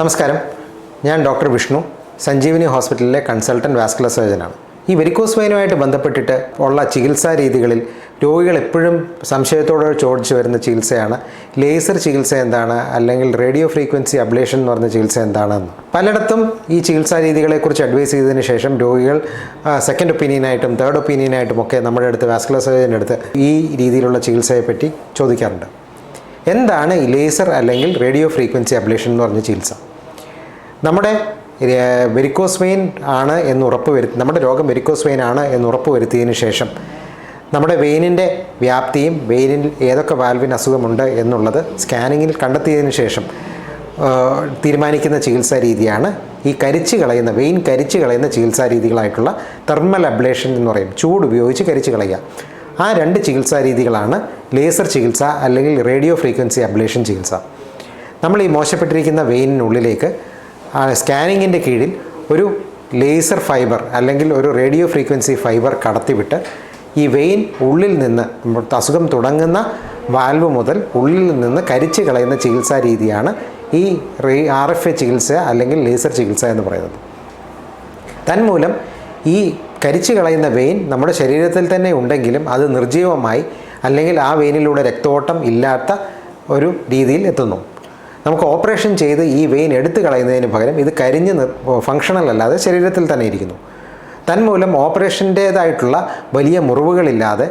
നമസ്കാരം, ഞാൻ ഡോക്ടർ വിഷ്ണു, സഞ്ജീവനി ഹോസ്പിറ്റലിലെ കൺസൾട്ടൻറ്റ് വാസ്കുലർ സർജനാണ്. ഈ വെരിക്കോസ് വെയിനുമായിട്ട് ബന്ധപ്പെട്ടിട്ട് ഉള്ള ചികിത്സാ രീതികളിൽ രോഗികൾ എപ്പോഴും സംശയത്തോടെ ചോദിച്ചു വരുന്ന ചികിത്സയാണ് ലേസർ ചികിത്സ എന്താണ്, അല്ലെങ്കിൽ റേഡിയോ ഫ്രീക്വൻസി അബ്ലേഷൻ എന്ന് പറഞ്ഞ ചികിത്സ എന്താണെന്ന്. പലയിടത്തും ഈ ചികിത്സാ രീതികളെക്കുറിച്ച് അഡ്വൈസ് ചെയ്തതിന് ശേഷം രോഗികൾ സെക്കൻഡ് ഒപ്പീനിയനായിട്ടും തേർഡ് ഒപ്പീനിയനായിട്ടും ഒക്കെ നമ്മുടെ അടുത്ത് വാസ്കുലർ സർജൻ്റെ അടുത്ത് ഈ രീതിയിലുള്ള ചികിത്സയെപ്പറ്റി ചോദിക്കാറുണ്ട്. എന്താണ് ഈ ലേസർ അല്ലെങ്കിൽ റേഡിയോ ഫ്രീക്വൻസി അബ്ലേഷൻ എന്ന് പറഞ്ഞ ചികിത്സ? നമ്മുടെ വെരിക്കോസ് വെയിൻ ആണ് എന്ന് നമ്മുടെ രോഗം വെരിക്കോസ് വെയിൻ ആണ് എന്ന് ഉറപ്പ് വരുത്തിയതിന് ശേഷം നമ്മുടെ വെയിനിൻ്റെ വ്യാപ്തിയും വെയിനിൽ ഏതൊക്കെ വാൽവിന് അസുഖമുണ്ട് എന്നുള്ളത് സ്കാനിങ്ങിൽ കണ്ടെത്തിയതിന് ശേഷം തീരുമാനിക്കുന്ന ചികിത്സാ രീതിയാണ് ഈ വെയിൻ കരിച്ച് കളയുന്ന ചികിത്സാ രീതികളായിട്ടുള്ള തെർമൽ അബ്ലേഷൻ എന്ന് പറയും. ചൂട് ഉപയോഗിച്ച് കരിച്ച് കളയുക. ആ രണ്ട് ചികിത്സാ രീതികളാണ് ലേസർ ചികിത്സ അല്ലെങ്കിൽ റേഡിയോ ഫ്രീക്വൻസി അബ്ലേഷൻ ചികിത്സ. നമ്മൾ ഈ മോശപ്പെട്ടിരിക്കുന്ന വെയിനിനുള്ളിലേക്ക് സ്കാനിങ്ങിൻ്റെ കീഴിൽ ഒരു ലേസർ ഫൈബർ അല്ലെങ്കിൽ ഒരു റേഡിയോ ഫ്രീക്വൻസി ഫൈബർ കടത്തിവിട്ട് ഈ വെയിൻ ഉള്ളിൽ നിന്ന് അസുഖം തുടങ്ങുന്ന വാൽവ് മുതൽ ഉള്ളിൽ നിന്ന് കരിച്ച് കളയുന്ന ചികിത്സാ രീതിയാണ് ഈ RFA ചികിത്സ അല്ലെങ്കിൽ ലേസർ ചികിത്സ എന്ന് പറയുന്നത്. തന്മൂലം ഈ കരിച്ച് കളയുന്ന വെയിൻ നമ്മുടെ ശരീരത്തിൽ തന്നെ ഉണ്ടെങ്കിലും അത് നിർജ്ജീവമായി അല്ലെങ്കിൽ ആ വെയിനിലൂടെ രക്തോട്ടം ഇല്ലാത്ത ഒരു രീതിയിൽ എത്തുന്നു. നമുക്ക് ഓപ്പറേഷൻ ചെയ്ത് ഈ വെയിൻ എടുത്തു കളയുന്നതിന് പകരം ഇത് കരിഞ്ഞ് ഫങ്ഷണൽ അല്ലാതെ ശരീരത്തിൽ തന്നെ ഇരിക്കുന്നു. തന്മൂലം ഓപ്പറേഷൻ്റേതായിട്ടുള്ള വലിയ മുറിവുകളില്ലാതെ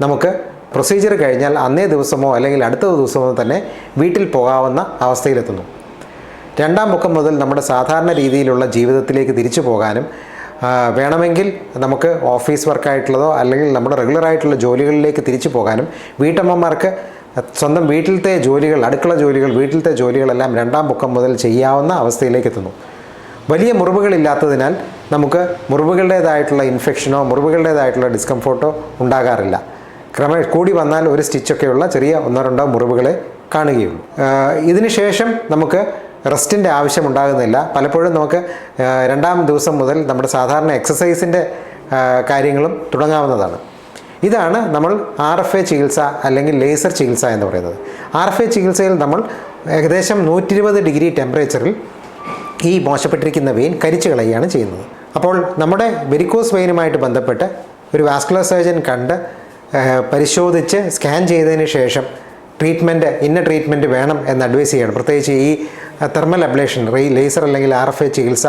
നമുക്ക് പ്രൊസീജിയർ കഴിഞ്ഞാൽ അന്നേ ദിവസമോ അല്ലെങ്കിൽ അടുത്ത ദിവസമോ തന്നെ വീട്ടിൽ പോകാവുന്ന അവസ്ഥയിലെത്തുന്നു. രണ്ടാം പൊക്കം മുതൽ നമ്മുടെ സാധാരണ രീതിയിലുള്ള ജീവിതത്തിലേക്ക് തിരിച്ചു പോകാനും വേണമെങ്കിൽ നമുക്ക് ഓഫീസ് വർക്കായിട്ടുള്ളതോ അല്ലെങ്കിൽ നമ്മുടെ റെഗുലറായിട്ടുള്ള ജോലികളിലേക്ക് തിരിച്ചു പോകാനും വീട്ടമ്മമാർക്ക് സ്വന്തം വീട്ടിലത്തെ ജോലികൾ, അടുക്കള ജോലികൾ, വീട്ടിലത്തെ ജോലികളെല്ലാം രണ്ടാം പൊക്കം മുതൽ ചെയ്യാവുന്ന അവസ്ഥയിലേക്ക് എത്തുന്നു. വലിയ മുറിവുകളില്ലാത്തതിനാൽ നമുക്ക് മുറിവുകളുടേതായിട്ടുള്ള ഇൻഫെക്ഷനോ മുറിവുകളുടേതായിട്ടുള്ള ഡിസ്കംഫോർട്ടോ ഉണ്ടാകാറില്ല. കൂടി വന്നാൽ ഒരു സ്റ്റിച്ചൊക്കെയുള്ള ചെറിയ 1-2 മുറിവുകളെ കാണുകയുള്ളൂ. ഇതിന് ശേഷം നമുക്ക് റെസ്റ്റിൻ്റെ ആവശ്യമുണ്ടാകുന്നില്ല. പലപ്പോഴും നമുക്ക് രണ്ടാം ദിവസം മുതൽ നമ്മുടെ സാധാരണ എക്സസൈസിൻ്റെ കാര്യങ്ങളും തുടങ്ങാവുന്നതാണ്. ഇതാണ് നമ്മൾ RFA ചികിത്സ അല്ലെങ്കിൽ ലേസർ ചികിത്സ എന്ന് പറയുന്നത്. RFA ചികിത്സയിൽ നമ്മൾ ഏകദേശം 120 ഡിഗ്രി ടെമ്പറേച്ചറിൽ ഈ മോശപ്പെട്ടിരിക്കുന്ന വെയിൻ കരിച്ചു കളയുകയാണ് ചെയ്യുന്നത്. അപ്പോൾ നമ്മുടെ വെരിക്കോസ് വെയിനുമായിട്ട് ബന്ധപ്പെട്ട് ഒരു വാസ്കുലർ സർജൻ കണ്ട് പരിശോധിച്ച് സ്കാൻ ചെയ്തതിന് ശേഷം ഇന്ന ട്രീറ്റ്മെൻറ്റ് വേണം എന്ന് അഡ്വൈസ് ചെയ്യണം. പ്രത്യേകിച്ച് ഈ തെർമൽ അബ്ലേഷൻ ലേസർ അല്ലെങ്കിൽ RFA ചികിത്സ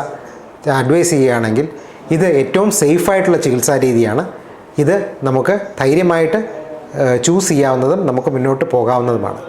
അഡ്വൈസ് ചെയ്യുകയാണെങ്കിൽ ഇത് ഏറ്റവും സേഫായിട്ടുള്ള ചികിത്സാ രീതിയാണ്. ഇത് നമുക്ക് ധൈര്യമായിട്ട് ചൂസ് ചെയ്യാവുന്നതും നമുക്ക് മുന്നോട്ട് പോകാവുന്നതുമാണ്.